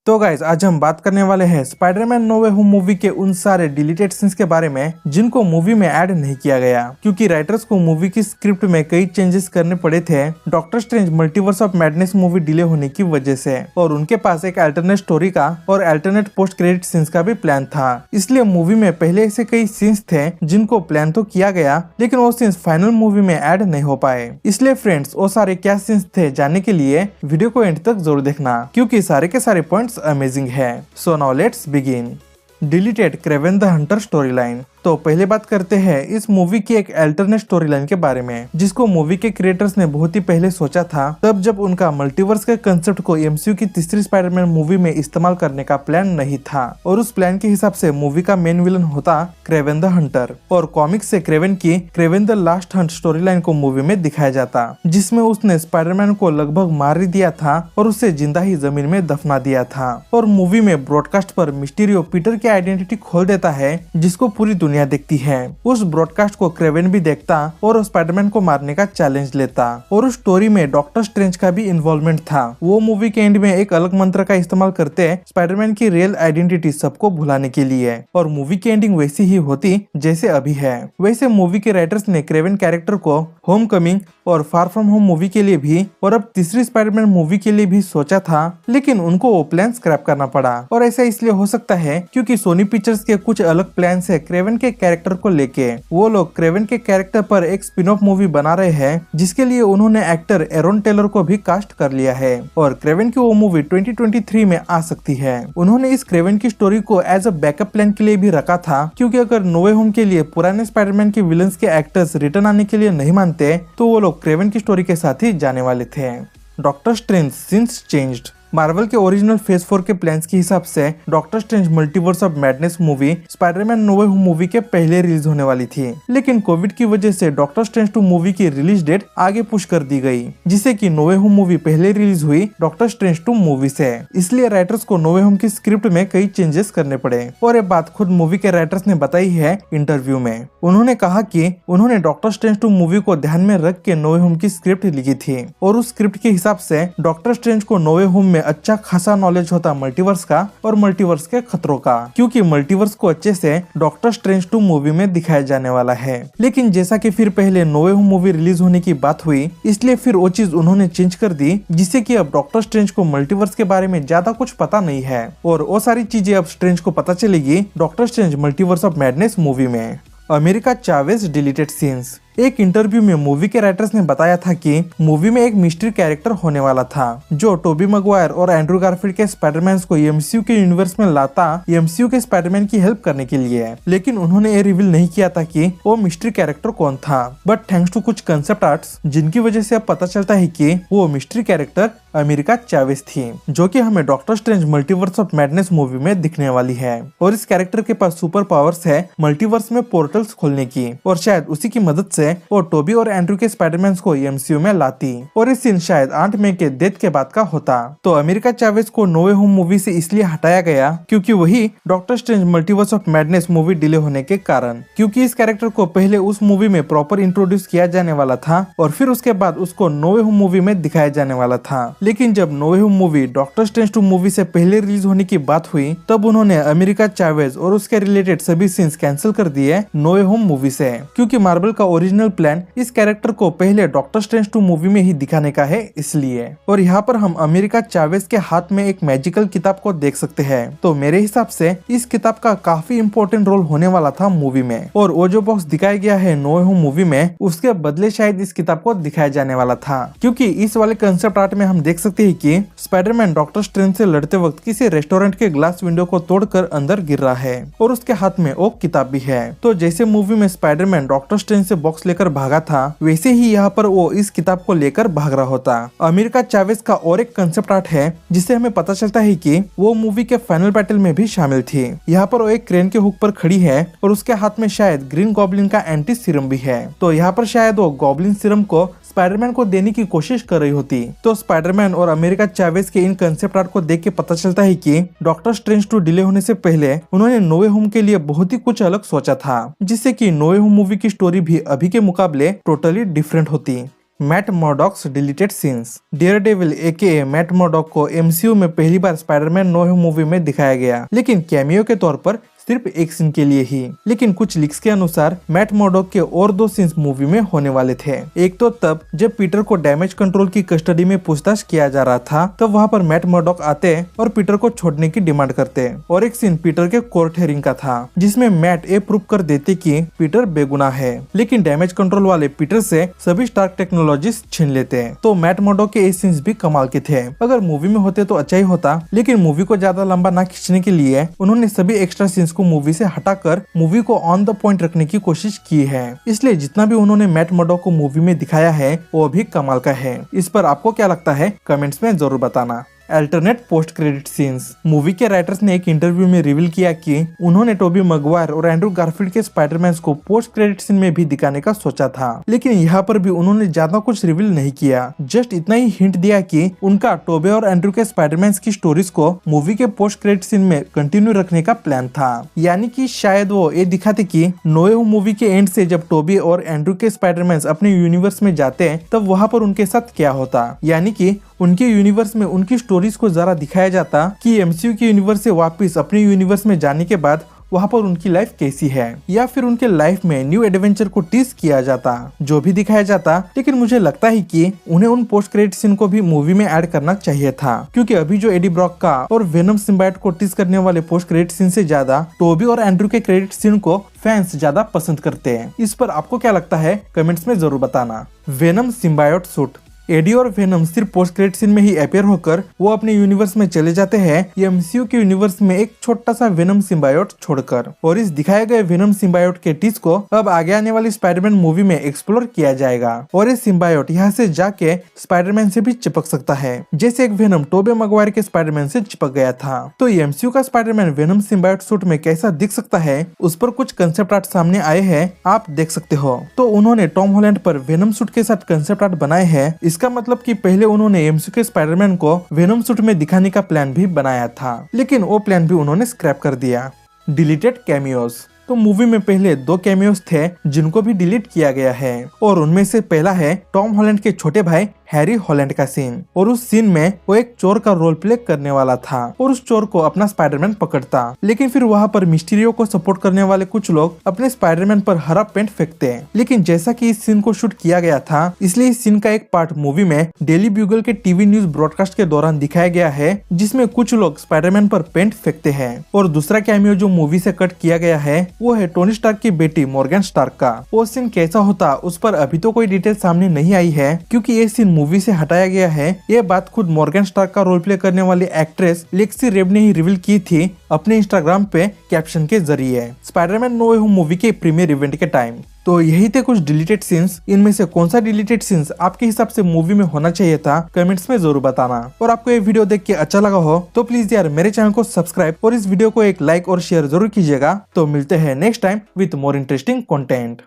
तो गाइज आज हम बात करने वाले हैं Spiderman No Way Home movie के उन सारे डिलीटेड सीन्स के बारे में जिनको मूवी में ऐड नहीं किया गया क्योंकि राइटर्स को मूवी की स्क्रिप्ट में कई चेंजेस करने पड़े थे Doctor Strange Multiverse of Madness movie delay होने की वजह से, और उनके पास एक अल्टरनेट स्टोरी का और अल्टरनेट पोस्ट क्रेडिट सीन्स का भी प्लान था। इसलिए मूवी में पहले ऐसे कई सीन्स थे जिनको प्लान तो किया गया लेकिन वो सीन्स फाइनल मूवी में ऐड नहीं हो पाए। इसलिए फ्रेंड्स वो सारे क्या सीन्स थे जानने के लिए वीडियो को एंड तक जरूर देखना क्योंकि सारे के सारे पॉइंट्स अमेजिंग है। So now let's begin. Deleted Kraven the Hunter story line. तो पहले बात करते हैं इस मूवी की एक अल्टरनेट स्टोरी लाइन के बारे में जिसको मूवी के क्रिएटर्स ने बहुत ही पहले सोचा था, तब जब उनका मल्टीवर्स के कंसेप्ट को एमसीयू की तीसरी स्पाइडरमैन मूवी में इस्तेमाल करने का प्लान नहीं था। और उस प्लान के हिसाब से मूवी का मेन विलन होता क्रेवन द हंटर और कॉमिक्स से क्रेवन की Kraven the last Hunt story line को मूवी में दिखाया जाता, जिसमें उसने स्पाइडरमैन को लगभग मार ही दिया था और उसे जिंदा ही जमीन में दफना दिया था। और मूवी में ब्रॉडकास्ट पर मिस्टीरियो पीटर की आइडेंटिटी खोल देता है जिसको पूरी दुनिया देखती है। उस ब्रॉडकास्ट को क्रेवन भी देखता और स्पाइडरमैन को मारने का चैलेंज लेता। और उस स्टोरी में डॉक्टर स्ट्रेंज का भी इन्वॉल्वमेंट था। वो मूवी के एंड में एक अलग मंत्र का इस्तेमाल करते स्पाइडरमैन की रियल आइडेंटिटी सबको भुलाने के लिए, और मूवी की एंडिंग वैसी ही होती जैसे अभी है। वैसे मूवी के राइटर्स ने क्रेवन कैरेक्टर को होम कमिंग और फार फ्रॉम होम मूवी के लिए भी और अब तीसरी स्पाइडरमैन मूवी के लिए भी सोचा था, लेकिन उनको वो प्लान स्क्रैप करना पड़ा। और ऐसा इसलिए हो सकता है क्योंकि सोनी पिक्चर्स के कुछ अलग प्लान है क्रेवन के कैरेक्टर को लेके। वो लोग क्रेवन के कैरेक्टर पर एक स्पिन ऑफ मूवी बना रहे हैं जिसके लिए उन्होंने एक्टर एरोन टेलर को भी कास्ट कर लिया है और क्रेवन की वो मूवी 2023 में आ सकती है। उन्होंने इस क्रेवन की स्टोरी को एज अ बैकअप प्लान के लिए भी रखा था क्योंकि अगर नो वे होम के लिए पुराने स्पाइडरमैन के विलन्स के एक्टर्स रिटर्न आने के लिए नहीं मानते तो वो लोग क्रेवन की स्टोरी के साथ ही जाने वाले थे। Doctor Strange since changed. Marvel के ओरिजिनल फेज 4 के प्लान्स के हिसाब से Doctor Strange Multiverse of Madness movie Spiderman No Way Home movie के पहले रिलीज होने वाली थी, लेकिन कोविड की वजह से डॉक्टर स्ट्रेंज 2 मूवी की रिलीज डेट आगे पुश कर दी गई, जिससे कि नो वे होम मूवी पहले रिलीज हुई डॉक्टर स्ट्रेंज 2 मूवी से। इसलिए राइटर्स को नो वे होम की स्क्रिप्ट में कई चेंजेस करने पड़े और ये बात खुद मूवी के राइटर्स ने बताई है इंटरव्यू में। उन्होंने कहा कि उन्होंने डॉक्टर स्ट्रेंज 2 मूवी को ध्यान में रख के नो वे होम की स्क्रिप्ट लिखी थी और उस स्क्रिप्ट के हिसाब से डॉक्टर स्ट्रेंज को नो वे होम में अच्छा खासा नॉलेज होता मल्टीवर्स का और मल्टीवर्स के खतरों का, क्योंकि मल्टीवर्स को अच्छे से डॉक्टर स्ट्रेंज 2 मूवी में दिखाया जाने वाला है। लेकिन जैसा कि फिर पहले no Way Home movie release होने की बात हुई, इसलिए फिर वो चीज उन्होंने चेंज कर दी, जिससे कि अब डॉक्टर स्ट्रेंज को मल्टीवर्स के बारे में ज्यादा कुछ पता नहीं है और वो सारी चीजें अब स्ट्रेंज को पता चलेगी Doctor Strange Multiverse of Madness movie में। America Chavez deleted scenes. एक इंटरव्यू में मूवी के राइटर्स ने बताया था कि मूवी में एक मिस्ट्री कैरेक्टर होने वाला था जो टोबी मैगवायर और एंड्रू गारफील्ड के स्पाइडरमैन को एमसीयू के यूनिवर्स में लाता एमसीयू के स्पाइडरमैन की हेल्प करने के लिए। लेकिन उन्होंने ये रिवील नहीं किया था कि वो मिस्ट्री कैरेक्टर कौन था, बट थैंक्स टू कुछ कंसेप्ट आर्ट्स जिनकी वजह से अब पता चलता है कि वो मिस्ट्री कैरेक्टर अमेरिका चावेज थी, जो कि हमें doctor Strange Multiverse of Madness movie में दिखने वाली है। और इस कैरेक्टर के पास सुपर पावर्स है मल्टीवर्स में पोर्टल्स खोलने की, और शायद उसी की मदद से वो टोबी और एंड्रू के स्पाइडरमैन को एमसीयू में लाती। और इस सीन शायद आंट मे के डेथ के बाद का होता। तो अमेरिका चावेज को नो वे होम मूवी से इसलिए हटाया गया क्योंकि वही doctor Strange Multiverse of Madness movie delay होने के कारण, क्योंकि इस कैरेक्टर को पहले उस मूवी में प्रॉपर इंट्रोड्यूस किया जाने वाला था और फिर उसके बाद उसको नो वे होम मूवी में दिखाया जाने वाला था। लेकिन जब No Way Home movie Doctor Strange 2 movie से पहले रिलीज होने की बात हुई, तब उन्होंने अमेरिका चावेज और उसके रिलेटेड सभी सीन्स कैंसिल कर दिए नो वे होम मूवी से, क्योंकि मार्वल का ओरिजिनल प्लान इस कैरेक्टर को पहले डॉक्टर स्ट्रेंज 2 मूवी में ही दिखाने का है इसलिए। और यहाँ पर हम अमेरिका चावेज के हाथ में एक मैजिकल किताब को देख सकते हैं। तो मेरे हिसाब से इस किताब का काफी इम्पोर्टेंट रोल होने वाला था मूवी में, और वो जो बॉक्स दिखाया गया है नो वे होम मूवी में उसके बदले शायद इस किताब को दिखाया जाने वाला था, क्योंकि इस वाले कंसेप्ट आर्ट में हम देख सकते हैं कि स्पाइडरमैन डॉक्टर स्ट्रेंज से लड़ते वक्त किसी रेस्टोरेंट के ग्लास विंडो को तोड़कर अंदर गिर रहा है और उसके हाथ में वो किताब भी है। तो जैसे मूवी में स्पाइडरमैन डॉक्टर स्ट्रेंज से बॉक्स लेकर भागा था, वैसे ही यहाँ पर वो इस किताब को लेकर भाग रहा होता। अमेरिका चावेज का और एक कंसेप्ट आर्ट है जिससे हमें पता चलता है कि वो मूवी के फाइनल बैटल में भी शामिल थी। यहाँ पर वो एक क्रेन के हुक पर खड़ी है और उसके हाथ में शायद ग्रीन गॉब्लिन का एंटी सीरम भी है। तो यहाँ पर शायद वो गॉब्लिन सीरम को स्पाइडरमैन को देने की कोशिश कर रही होती। तो स्पाइडरमैन और अमेरिका चावेज के इन कंसेप्ट आर्ट को देख के पता चलता है कि डॉक्टर स्ट्रेंज 2 डिले होने से पहले उन्होंने नो वे होम के लिए बहुत ही कुछ अलग सोचा था, जिससे कि नो वे होम मूवी की स्टोरी भी अभी के मुकाबले टोटली डिफरेंट होती। Matt Murdock's deleted scenes. Daredevil aka Matt Murdock को एमसीयू में पहली बार Spiderman No Way Home movie में दिखाया गया, लेकिन कैमियो के तौर पर सिर्फ एक सीन के लिए ही। लेकिन कुछ लीक्स के अनुसार मैट मर्डॉक के और 2 सीन्स मूवी में होने वाले थे। एक तो तब जब पीटर को डैमेज कंट्रोल की कस्टडी में पूछताछ किया जा रहा था, तब वहाँ पर मैट मर्डॉक आते और पीटर को छोड़ने की डिमांड करते। और एक सीन पीटर के कोर्ट हियरिंग का था, जिसमें मैट ये प्रूव कर देते कि पीटर बेगुनाह है, लेकिन डैमेज कंट्रोल वाले पीटर से सभी स्टार्क टेक्नोलॉजीज छीन लेते। तो मैट मर्डॉक के ये सीन्स भी कमाल के थे। अगर मूवी में होते तो अच्छा ही होता, लेकिन मूवी को ज्यादा लंबा ना खींचने के लिए उन्होंने सभी एक्स्ट्रा सीन्स को मूवी से हटाकर मूवी को ऑन द पॉइंट रखने की कोशिश की है। इसलिए जितना भी उन्होंने मैट मर्डॉक को मूवी में दिखाया है वो भी कमाल का है। इस पर आपको क्या लगता है कमेंट्स में जरूर बताना। Alternate post credit scenes. Movie के राइटर्स ने एक इंटरव्यू में रिवील किया कि उन्होंने टोबी मैगवायर और एंड्रू गारफील्ड के स्पाइडरमैन को पोस्ट क्रेडिट सीन में भी दिखाने का सोचा था, लेकिन यहाँ पर भी उन्होंने ज्यादा कुछ रिवील नहीं किया। जस्ट इतना ही हिंट दिया कि उनका टोबे और एंड्रू के स्पाइडरमैन की स्टोरीज को मूवी के पोस्ट क्रेडिट सीन में कंटिन्यू रखने का प्लान था। यानी कि शायद वो ये दिखाते कि नो वे होम मूवी के एंड से जब टोबी और एंड्रू के स्पाइडरमैन अपने यूनिवर्स में जाते तब वहाँ पर उनके साथ क्या होता, यानी कि उनके यूनिवर्स में उनकी स्टोरीज को जरा दिखाया जाता कि एमसीयू के यूनिवर्स से वापस अपने यूनिवर्स में जाने के बाद वहाँ पर उनकी लाइफ कैसी है, या फिर उनके लाइफ में न्यू एडवेंचर को टीज किया जाता, जो भी दिखाया जाता। लेकिन मुझे लगता है कि उन्हें उन पोस्ट क्रेडिट सीन को भी मूवी में ऐड करना चाहिए था, क्योंकि अभी जो एडी ब्रॉक का और वेनम सिम्बायोट को टीज करने वाले पोस्ट क्रेडिट सीन से ज्यादा टोबी और एंड्रू के क्रेडिट सीन को फैंस ज्यादा पसंद करते हैं। इस पर आपको क्या लगता है कमेंट्स में जरूर बताना। Venom symbiote suit. एडी और वेनम सिर्फ पोस्ट क्रेडिट सीन में ही अपेयर होकर वो अपने यूनिवर्स में चले जाते हैं, एमसीयू के यूनिवर्स में एक छोटा सा वेनम सिम्बायोट छोड़कर। और इस दिखाए गए वेनम सिम्बायोट के टीज को अब आगे आने वाली स्पाइडरमैन मूवी में एक्सप्लोर किया जाएगा, और ये सिम्बायोट यहाँ से जाके स्पाइडरमैन से भी चिपक सकता है, जैसे एक वेनम टोबे मैगवायर के स्पाइडरमैन से चिपक गया था। तो एमसीयू का स्पाइडरमैन वेनम सिम्बायोट सूट में कैसा दिख सकता है, उस पर कुछ कंसेप्ट आर्ट सामने आए हैं, आप देख सकते हो। तो उन्होंने टॉम हॉलैंड पर वेनम सूट के साथ कंसेप्ट आर्ट बनाए हैं। इसका मतलब कि पहले उन्होंने एमसीयू के स्पाइडरमैन को वेनम सूट में दिखाने का प्लान भी बनाया था, लेकिन वो प्लान भी उन्होंने स्क्रैप कर दिया। Deleted cameos. तो मूवी में पहले 2 कैमियोज थे जिनको भी डिलीट किया गया है, और उनमें से पहला है टॉम हॉलैंड के छोटे भाई हैरी हॉलैंड का सीन। और उस सीन में वो एक चोर का रोल प्ले करने वाला था और उस चोर को अपना स्पाइडरमैन पकड़ता, लेकिन फिर वहाँ पर मिस्टीरियो को सपोर्ट करने वाले कुछ लोग अपने स्पाइडरमैन पर हरा पेंट फेंकते हैं। लेकिन जैसा कि इस सीन को शूट किया गया था, इसलिए इस सीन का एक पार्ट मूवी में डेली ब्यूगल के टीवी न्यूज ब्रॉडकास्ट के दौरान दिखाया गया है, जिसमें कुछ लोग स्पाइडरमैन पर पेंट फेंकते हैं। और दूसरा कैमियो जो मूवी से कट किया गया है वो है टोनी स्टार्क की बेटी मॉर्गन स्टार्क का। वो सीन कैसा होता उस पर अभी तो कोई डिटेल सामने नहीं आई है, क्योंकि ये सीन मूवी से हटाया गया है। ये बात खुद मॉर्गन स्टार्क का रोल प्ले करने वाली एक्ट्रेस लेक्सी रेब ने ही रिवील की थी अपने इंस्टाग्राम पे कैप्शन के जरिए, Spiderman No Way Home movie के प्रीमियर इवेंट के टाइम। तो यही थे कुछ डिलीटेड सीन्स। इनमें से कौन सा डिलीटेड सीन्स आपके हिसाब से मूवी में होना चाहिए था कमेंट्स में जरूर बताना। और आपको ये वीडियो देख के अच्छा लगा हो तो प्लीज यार मेरे चैनल को सब्सक्राइब और इस वीडियो को एक लाइक और शेयर जरूर कीजिएगा। तो मिलते हैं next time with more interesting content.